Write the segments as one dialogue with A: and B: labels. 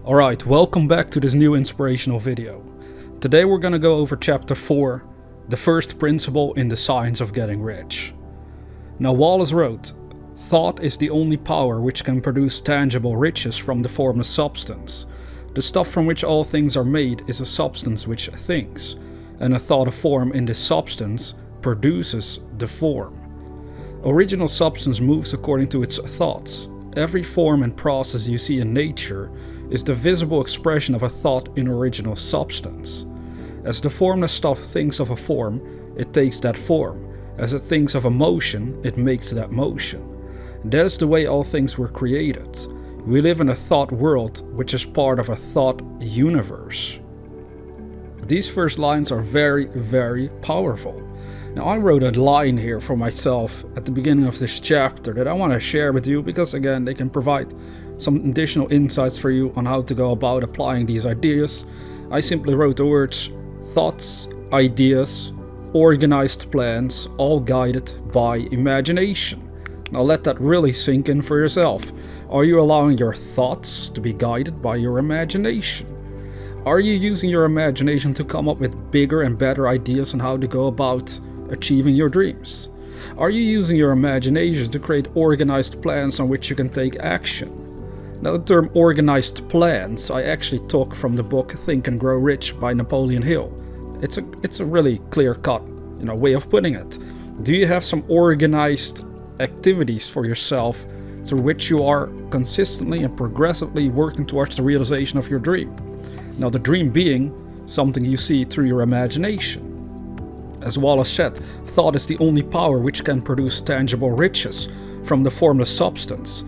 A: Alright, welcome back to this new inspirational video. Today we're gonna go over chapter 4, the first principle in the science of getting rich. Now Wallace wrote, "Thought is the only power which can produce tangible riches from the formless substance. The stuff from which all things are made is a substance which thinks, and a thought of form in this substance produces the form. Original substance moves according to its thoughts. Every form and process you see in nature is the visible expression of a thought in original substance. As the formless stuff thinks of a form, it takes that form. As it thinks of a motion, it makes that motion. That is the way all things were created. We live in a thought world, which is part of a thought universe." These first lines are very, very powerful. Now I wrote a line here for myself at the beginning of this chapter that I want to share with you because again they can provide some additional insights for you on how to go about applying these ideas. I simply wrote the words thoughts, ideas, organized plans, all guided by imagination. Now let that really sink in for yourself. Are you allowing your thoughts to be guided by your imagination? Are you using your imagination to come up with bigger and better ideas on how to go about achieving your dreams? Are you using your imagination to create organized plans on which you can take action? Now the term organized plans I actually took from the book Think and Grow Rich by Napoleon Hill. It's a really clear-cut, way of putting it. Do you have some organized activities for yourself through which you are consistently and progressively working towards the realization of your dream? Now the dream being something you see through your imagination. As Wallace said, thought is the only power which can produce tangible riches from the formless substance.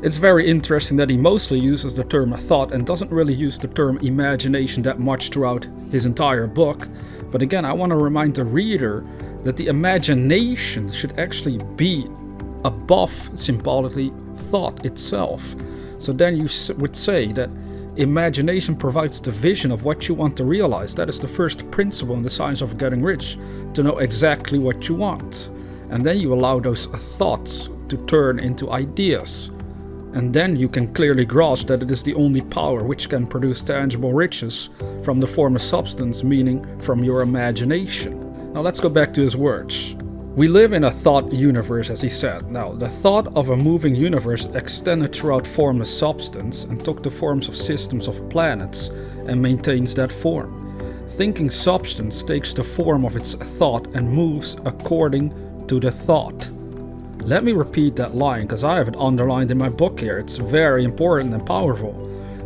A: It's very interesting that he mostly uses the term thought and doesn't really use the term imagination that much throughout his entire book. But again, I want to remind the reader that the imagination should actually be above symbolically thought itself. So then you would say that imagination provides the vision of what you want to realize. That is the first principle in the science of getting rich, to know exactly what you want. And then you allow those thoughts to turn into ideas. And then you can clearly grasp that it is the only power which can produce tangible riches from the formless substance, meaning from your imagination. Now let's go back to his words. We live in a thought universe, as he said. Now, the thought of a moving universe extended throughout formless substance and took the forms of systems of planets and maintains that form. Thinking substance takes the form of its thought and moves according to the thought. Let me repeat that line because I have it underlined in my book here. It's very important and powerful.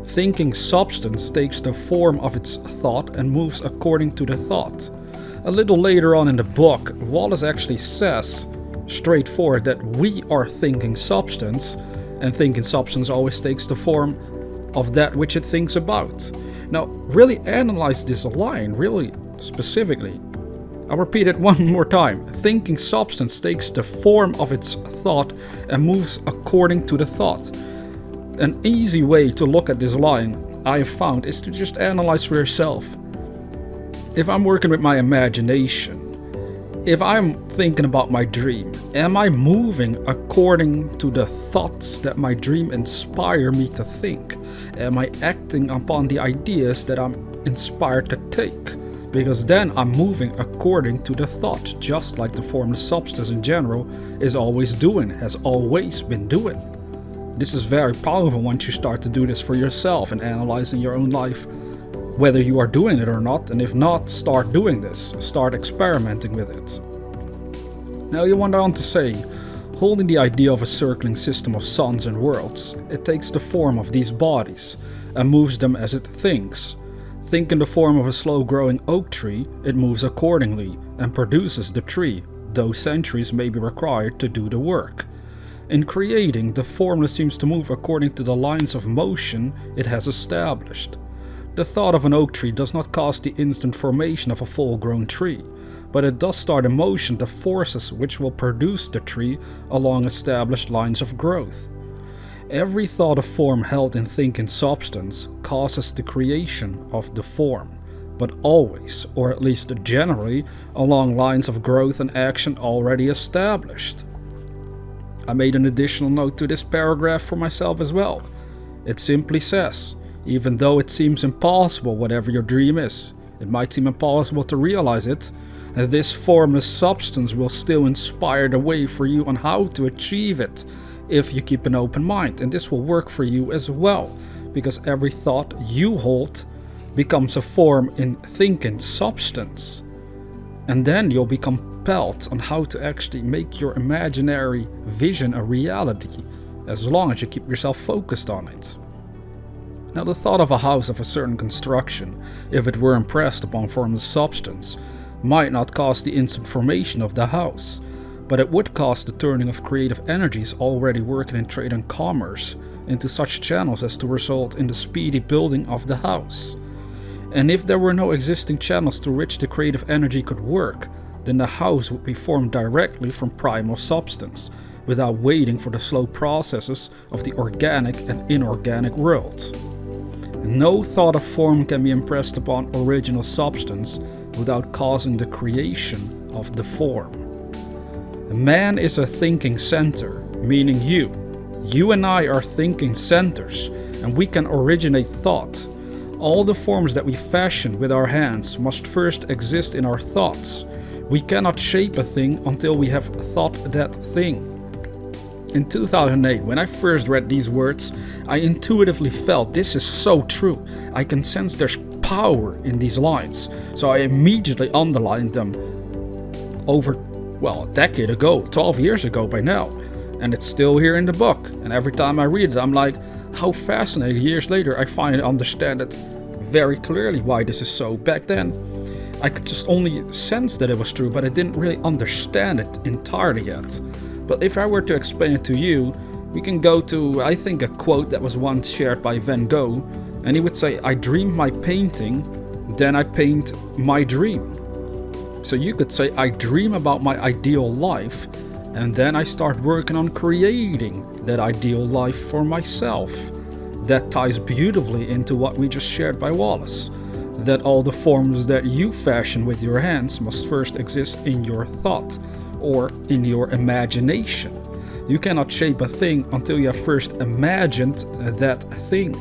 A: Thinking substance takes the form of its thought and moves according to the thought. A little later on in the book, Wallace actually says straightforward that we are thinking substance, and thinking substance always takes the form of that which it thinks about. Now, really analyze this line, really specifically. I'll repeat it one more time. Thinking substance takes the form of its thought and moves according to the thought. An easy way to look at this line I have found is to just analyze for yourself. If I'm working with my imagination, if I'm thinking about my dream, am I moving according to the thoughts that my dream inspire me to think? Am I acting upon the ideas that I'm inspired to take? Because then I'm moving according to the thought, just like the formless substance in general is always doing, has always been doing. This is very powerful once you start to do this for yourself and analyzing your own life, whether you are doing it or not, and if not, start doing this, start experimenting with it. Now he went on to say, holding the idea of a circling system of suns and worlds, it takes the form of these bodies and moves them as it thinks. Think in the form of a slow-growing oak tree, it moves accordingly and produces the tree, though centuries may be required to do the work. In creating, the formless seems to move according to the lines of motion it has established. The thought of an oak tree does not cause the instant formation of a full-grown tree, but it does start in motion the forces which will produce the tree along established lines of growth. Every thought of form held in thinking substance causes the creation of the form, but always, or at least generally, along lines of growth and action already established. I made an additional note to this paragraph for myself as well. It simply says, Even though it seems impossible, whatever your dream is, it might seem impossible to realize it, and this formless substance will still inspire the way for you on how to achieve it if you keep an open mind. And this will work for you as well, because every thought you hold becomes a form in thinking substance. And then you'll be compelled on how to actually make your imaginary vision a reality, as long as you keep yourself focused on it. Now, the thought of a house of a certain construction, if it were impressed upon formless substance, might not cause the instant formation of the house, but it would cause the turning of creative energies already working in trade and commerce into such channels as to result in the speedy building of the house. And if there were no existing channels through which the creative energy could work, then the house would be formed directly from primal substance, without waiting for the slow processes of the organic and inorganic world. No thought of form can be impressed upon original substance without causing the creation of the form. Man is a thinking center, meaning you. You and I are thinking centers, and we can originate thought. All the forms that we fashion with our hands must first exist in our thoughts. We cannot shape a thing until we have thought that thing. In 2008, when I first read these words, I intuitively felt this is so true. I can sense there's power in these lines. So I immediately underlined them over, a decade ago, 12 years ago by now. And it's still here in the book. And every time I read it, I'm like, how fascinating. Years later, I finally understand it very clearly why this is so. Back then, I could just only sense that it was true, but I didn't really understand it entirely yet. But if I were to explain it to you, we can go to, I think, a quote that was once shared by Van Gogh, and he would say, I dream my painting, then I paint my dream. So you could say, I dream about my ideal life, and then I start working on creating that ideal life for myself. That ties beautifully into what we just shared by Wallace, that all the forms that you fashion with your hands must first exist in your thought, or in your imagination. You cannot shape a thing until you have first imagined that thing.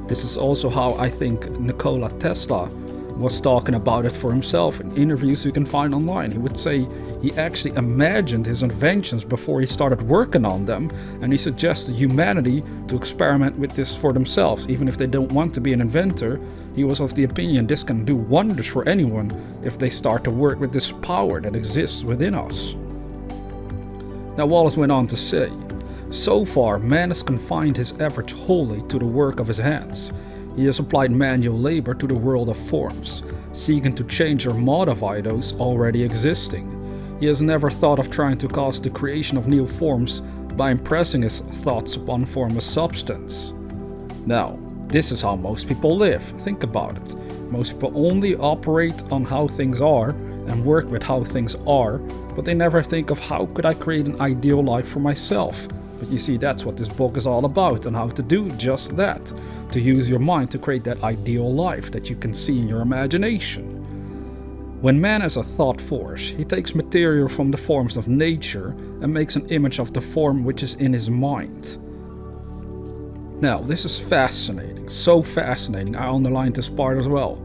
A: This is also how I think Nikola Tesla was talking about it for himself in interviews you can find online. He would say he actually imagined his inventions before he started working on them, and he suggested humanity to experiment with this for themselves. Even if they don't want to be an inventor, he was of the opinion this can do wonders for anyone if they start to work with this power that exists within us. Now, Wallace went on to say, so far man has confined his efforts wholly to the work of his hands. He has applied manual labor to the world of forms, seeking to change or modify those already existing. He has never thought of trying to cause the creation of new forms by impressing his thoughts upon formless substance. Now, this is how most people live. Think about it. Most people only operate on how things are and work with how things are, but they never think of how could I create an ideal life for myself. But you see, that's what this book is all about, and how to do just that. To use your mind to create that ideal life that you can see in your imagination. When man is a thought force, he takes material from the forms of nature and makes an image of the form which is in his mind. Now, this is fascinating, so fascinating, I underlined this part as well.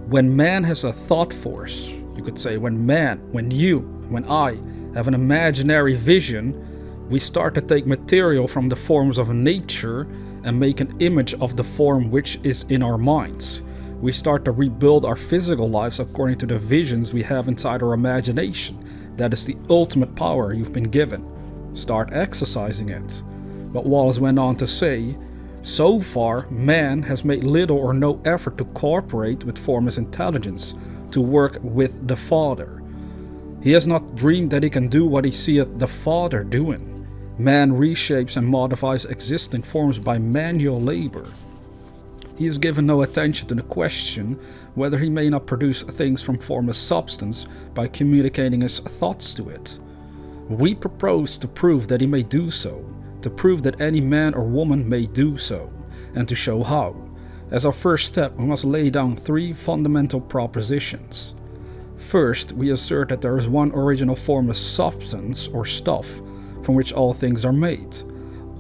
A: When man has a thought force, you could say when I have an imaginary vision, we start to take material from the forms of nature and make an image of the form which is in our minds. We start to rebuild our physical lives according to the visions we have inside our imagination. That is the ultimate power you've been given. Start exercising it. But Wallace went on to say, so far, man has made little or no effort to cooperate with formless intelligence, to work with the Father. He has not dreamed that he can do what he seeth the Father doing. Man reshapes and modifies existing forms by manual labor. He has given no attention to the question whether he may not produce things from formless substance by communicating his thoughts to it. We propose to prove that he may do so, to prove that any man or woman may do so, and to show how. As our first step, we must lay down 3 fundamental propositions. First, we assert that there is one original formless substance or stuff from which all things are made.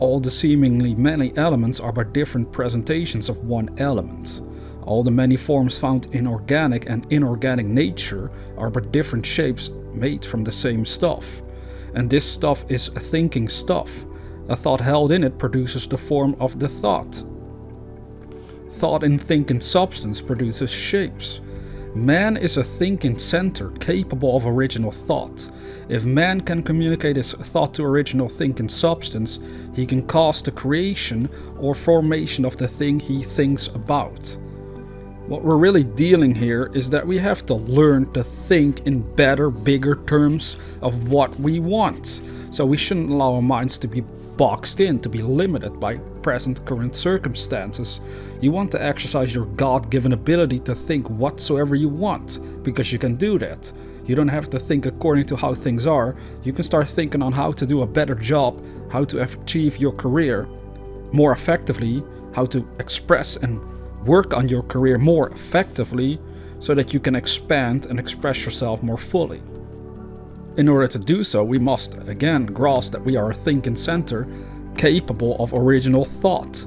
A: all the seemingly many elements are but different presentations of one element. All the many forms found in organic and inorganic nature are but different shapes made from the same stuff. And this stuff is a thinking stuff. A thought held in it produces the form of the thought. Thought in thinking substance produces shapes. Man is a thinking center capable of original thought. If man can communicate his thought to original thinking substance, he can cause the creation or formation of the thing he thinks about. What we're really dealing here is that we have to learn to think in better, bigger terms of what we want. So we shouldn't allow our minds to be boxed in, to be limited by present current circumstances. You want to exercise your God-given ability to think whatsoever you want, because you can do that. You don't have to think according to how things are. You can start thinking on how to do a better job, how to achieve your career more effectively, how to express and work on your career more effectively, so that you can expand and express yourself more fully. In order to do so, we must again grasp that we are a thinking center capable of original thought.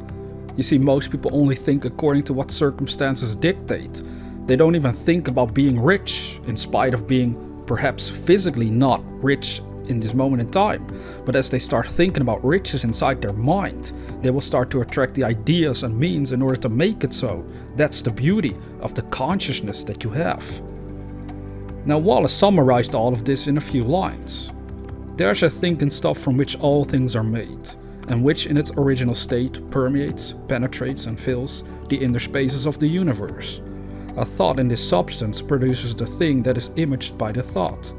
A: You see, most people only think according to what circumstances dictate. They don't even think about being rich, in spite of being perhaps physically not rich in this moment in time. But as they start thinking about riches inside their mind, they will start to attract the ideas and means in order to make it so. That's the beauty of the consciousness that you have. Now, Wallace summarized all of this in a few lines. There's a thinking stuff from which all things are made, and which in its original state permeates, penetrates and fills the inner spaces of the universe. A thought in this substance produces the thing that is imaged by the thought.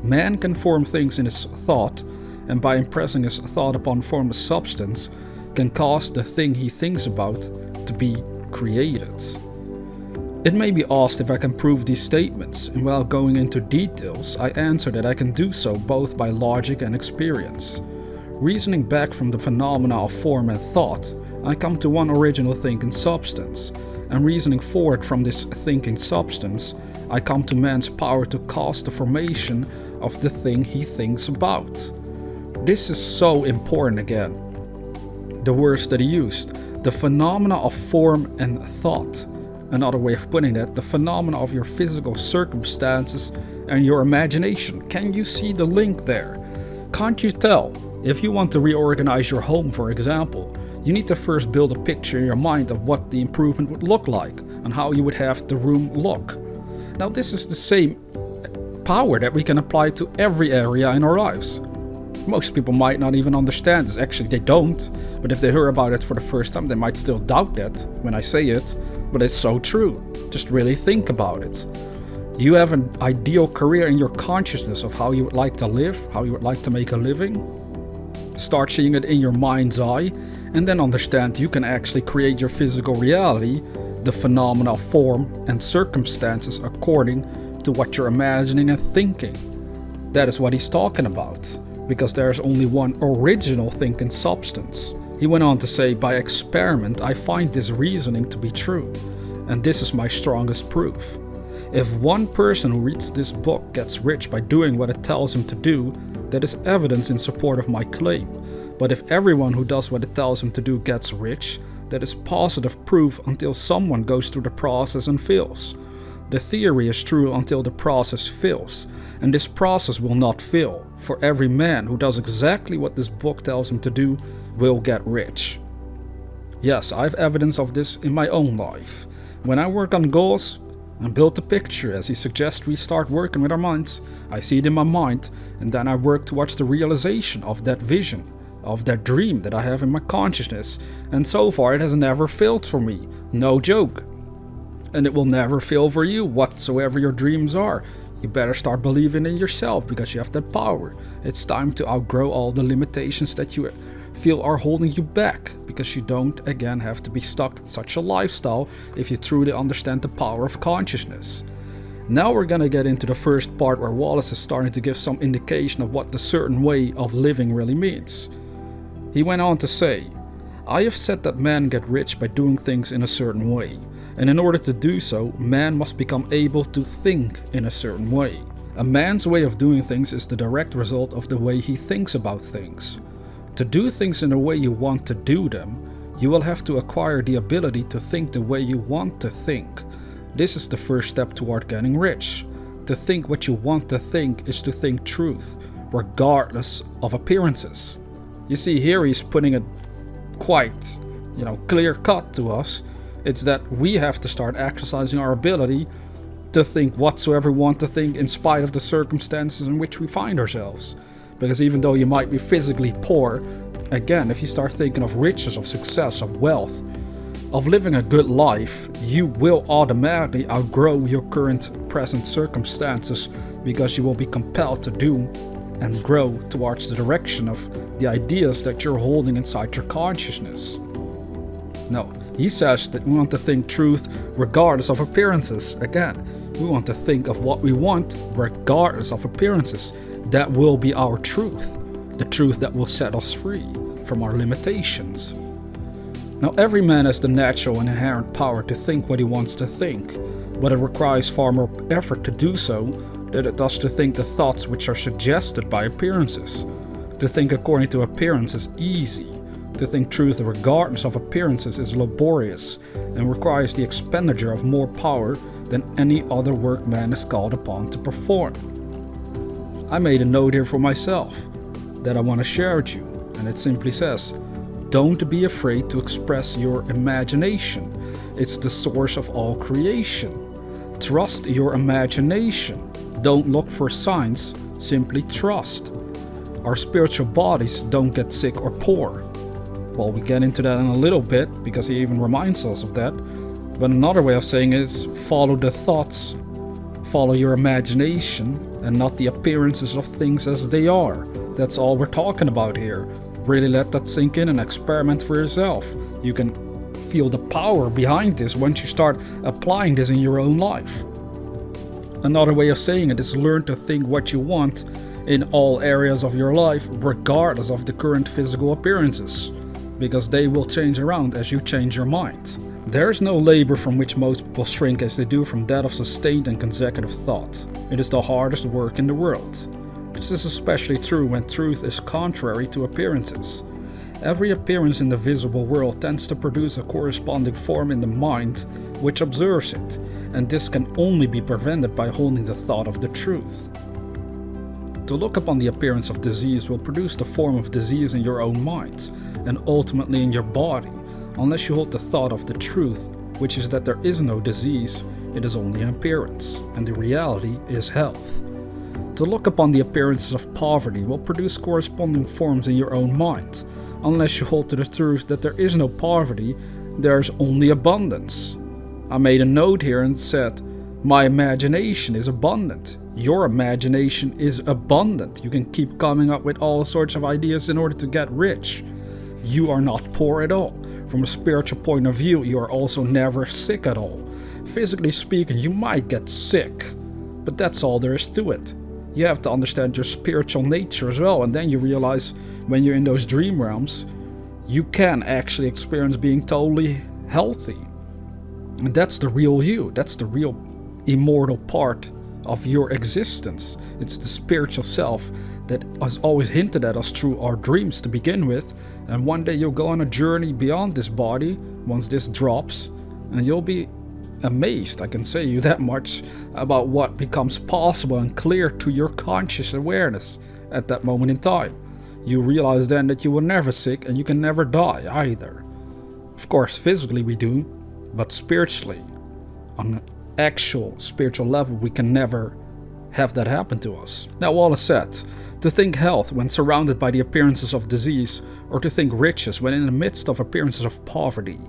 A: Man can form things in his thought, and by impressing his thought upon formless substance, can cause the thing he thinks about to be created. It may be asked if I can prove these statements, and without going into details, I answer that I can do so both by logic and experience. Reasoning back from the phenomena of form and thought, I come to one original thinking substance, and reasoning forward from this thinking substance, I come to man's power to cause the formation of the thing he thinks about. This is so important again. The words that he used, the phenomena of form and thought. Another way of putting that, the phenomena of your physical circumstances and your imagination. Can you see the link there? Can't you tell? If you want to reorganize your home, for example, you need to first build a picture in your mind of what the improvement would look like and how you would have the room look. Now, this is the same power that we can apply to every area in our lives. Most people might not even understand this. Actually, they don't. But if they hear about it for the first time, they might still doubt that when I say it. But it's so true. Just really think about it. You have an ideal career in your consciousness of how you would like to live, how you would like to make a living. Start seeing it in your mind's eye, and then understand you can actually create your physical reality, the phenomena of form and circumstances according to what you're imagining and thinking. That is what he's talking about, because there is only one original thinking substance. He went on to say, by experiment I find this reasoning to be true, and this is my strongest proof. If one person who reads this book gets rich by doing what it tells him to do, that is evidence in support of my claim. But if everyone who does what it tells him to do gets rich, that is positive proof until someone goes through the process and fails. The theory is true until the process fails, and this process will not fail, for every man who does exactly what this book tells him to do will get rich. Yes, I have evidence of this in my own life. When I work on goals and build a picture, as he suggests we start working with our minds, I see it in my mind, and then I work towards the realization of that vision, of that dream that I have in my consciousness, and so far it has never failed for me, no joke. And it will never fail for you, whatsoever your dreams are. You better start believing in yourself, because you have that power. It's time to outgrow all the limitations that you feel are holding you back, because you don't again have to be stuck in such a lifestyle if you truly understand the power of consciousness. Now we're gonna get into the first part where Wallace is starting to give some indication of what the certain way of living really means. He went on to say, I have said that men get rich by doing things in a certain way, and in order to do so, man must become able to think in a certain way. A man's way of doing things is the direct result of the way he thinks about things. To do things in the way you want to do them, you will have to acquire the ability to think the way you want to think. This is the first step toward getting rich. To think what you want to think is to think truth, regardless of appearances. You see, here he's putting it quite, clear cut to us. It's that we have to start exercising our ability to think whatsoever we want to think in spite of the circumstances in which we find ourselves. Because even though you might be physically poor, again, if you start thinking of riches, of success, of wealth, of living a good life, you will automatically outgrow your present circumstances, because you will be compelled to do and grow towards the direction of the ideas that you're holding inside your consciousness. No, he says that we want to think truth regardless of appearances. Again, we want to think of what we want regardless of appearances. That will be our truth, the truth that will set us free from our limitations. Now, every man has the natural and inherent power to think what he wants to think, but it requires far more effort to do so than it does to think the thoughts which are suggested by appearances. To think according to appearance is easy. To think truth regardless of appearances is laborious and requires the expenditure of more power than any other work man is called upon to perform. I made a note here for myself that I want to share with you, and it simply says, don't be afraid to express your imagination. It's the source of all creation. Trust your imagination. Don't look for signs, simply trust. Our spiritual bodies don't get sick or poor. Well, we get into that in a little bit, because he even reminds us of that. But another way of saying it is follow the thoughts, follow your imagination, and not the appearances of things as they are. That's all we're talking about here. Really let that sink in and experiment for yourself. You can feel the power behind this once you start applying this in your own life. Another way of saying it is learn to think what you want in all areas of your life, regardless of the current physical appearances, because they will change around as you change your mind. There is no labor from which most people shrink as they do from that of sustained and consecutive thought. It is the hardest work in the world. This is especially true when truth is contrary to appearances. Every appearance in the visible world tends to produce a corresponding form in the mind which observes it, and this can only be prevented by holding the thought of the truth. To look upon the appearance of disease will produce the form of disease in your own mind, and ultimately in your body, unless you hold the thought of the truth, which is that there is no disease, it is only an appearance, and the reality is health. To look upon the appearances of poverty will produce corresponding forms in your own mind, unless you hold to the truth that there is no poverty, there is only abundance. I made a note here and said, my imagination is abundant. Your imagination is abundant. You can keep coming up with all sorts of ideas in order to get rich. You are not poor at all. From a spiritual point of view, you are also never sick at all. Physically speaking, you might get sick, but that's all there is to it. You have to understand your spiritual nature as well, and then you realize when you're in those dream realms, you can actually experience being totally healthy. And that's the real you. That's the real immortal part of your existence. It's the spiritual self that has always hinted at us through our dreams to begin with, and one day you'll go on a journey beyond this body once this drops, and you'll be amazed, I can say you that much, about what becomes possible and clear to your conscious awareness at that moment in time. You realize then that you were never sick and you can never die either. Of course, physically we do, but spiritually, on an actual spiritual level, we can never have that happen to us. Now, Wallace said, to think health when surrounded by the appearances of disease, or to think riches when in the midst of appearances of poverty,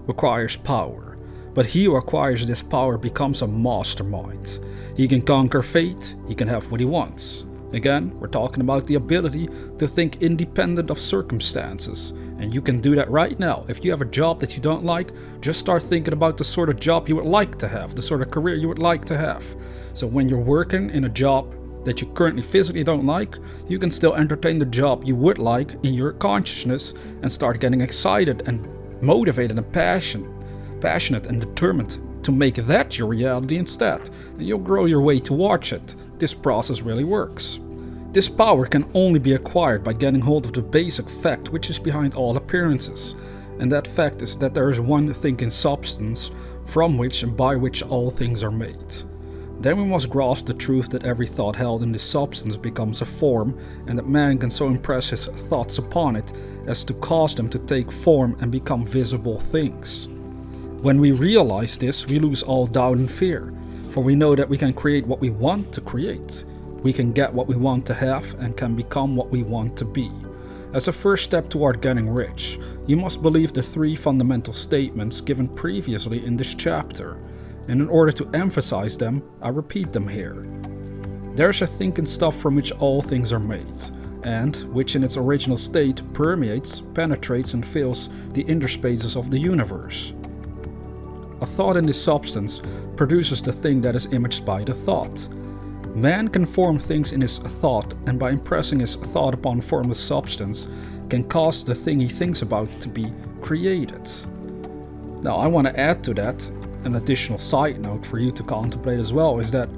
A: requires power. But he who acquires this power becomes a mastermind. He can conquer fate, he can have what he wants. Again, we're talking about the ability to think independent of circumstances. And you can do that right now. If you have a job that you don't like, just start thinking about the sort of job you would like to have, the sort of career you would like to have. So when you're working in a job that you currently physically don't like, you can still entertain the job you would like in your consciousness and start getting excited and motivated and passionate and determined to make that your reality instead. And you'll grow your way towards it. This process really works. This power can only be acquired by getting hold of the basic fact which is behind all appearances, and that fact is that there is one thinking substance from which and by which all things are made. Then we must grasp the truth that every thought held in this substance becomes a form, and that man can so impress his thoughts upon it as to cause them to take form and become visible things. When we realize this, we lose all doubt and fear, for we know that we can create what we want to create. We can get what we want to have and can become what we want to be. As a first step toward getting rich, you must believe the 3 fundamental statements given previously in this chapter, and in order to emphasize them, I repeat them here. There is a thinking stuff from which all things are made, and which in its original state permeates, penetrates and fills the interspaces of the universe. A thought in this substance produces the thing that is imaged by the thought. Man can form things in his thought, and by impressing his thought upon formless substance, can cause the thing he thinks about to be created. Now I want to add to that an additional side note for you to contemplate as well, is that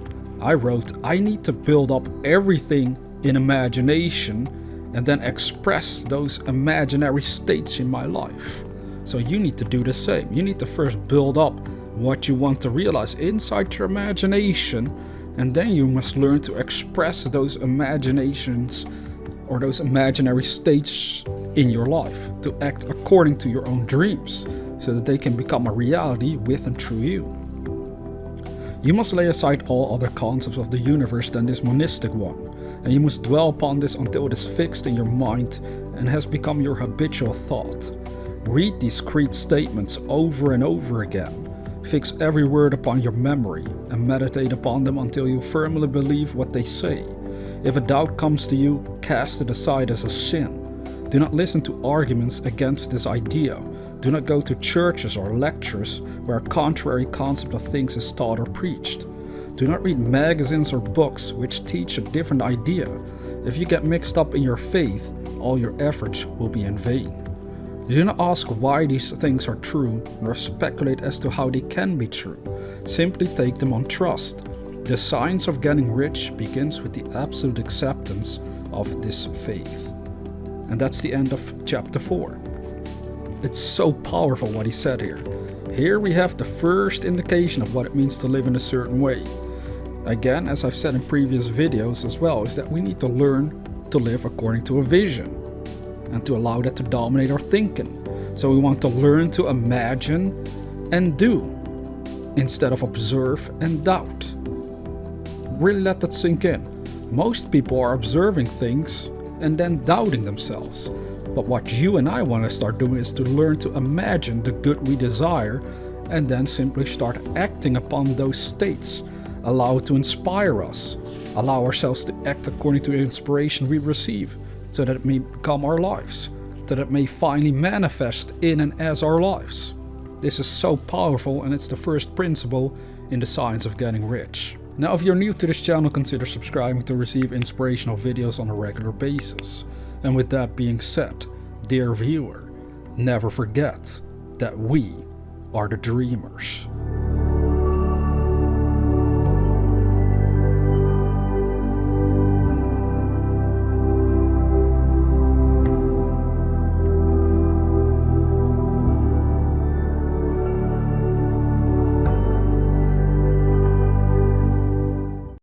A: I wrote I need to build up everything in imagination and then express those imaginary states in my life. So you need to do the same. You need to first build up what you want to realize inside your imagination, and then you must learn to express those imaginations or those imaginary states in your life, to act according to your own dreams, so that they can become a reality with and through you. You must lay aside all other concepts of the universe than this monistic one, and you must dwell upon this until it is fixed in your mind and has become your habitual thought. Read these creed statements over and over again. Fix every word upon your memory and meditate upon them until you firmly believe what they say. If a doubt comes to you, cast it aside as a sin. Do not listen to arguments against this idea. Do not go to churches or lectures where a contrary concept of things is taught or preached. Do not read magazines or books which teach a different idea. If you get mixed up in your faith, all your efforts will be in vain. Do not ask why these things are true, nor speculate as to how they can be true. Simply take them on trust. The science of getting rich begins with the absolute acceptance of this faith. And that's the end of chapter 4. It's so powerful what he said here. Here we have the first indication of what it means to live in a certain way. Again, as I've said in previous videos as well, is that we need to learn to live according to a vision and to allow that to dominate our thinking. So we want to learn to imagine and do instead of observe and doubt. Really let that sink in. Most people are observing things and then doubting themselves. But what you and I want to start doing is to learn to imagine the good we desire and then simply start acting upon those states. Allow it to inspire us. Allow ourselves to act according to the inspiration we receive, so that it may become our lives, so that it may finally manifest in and as our lives. This is so powerful, and it's the first principle in the science of getting rich. Now, if you're new to this channel, consider subscribing to receive inspirational videos on a regular basis. And with that being said, dear viewer, never forget that we are the dreamers.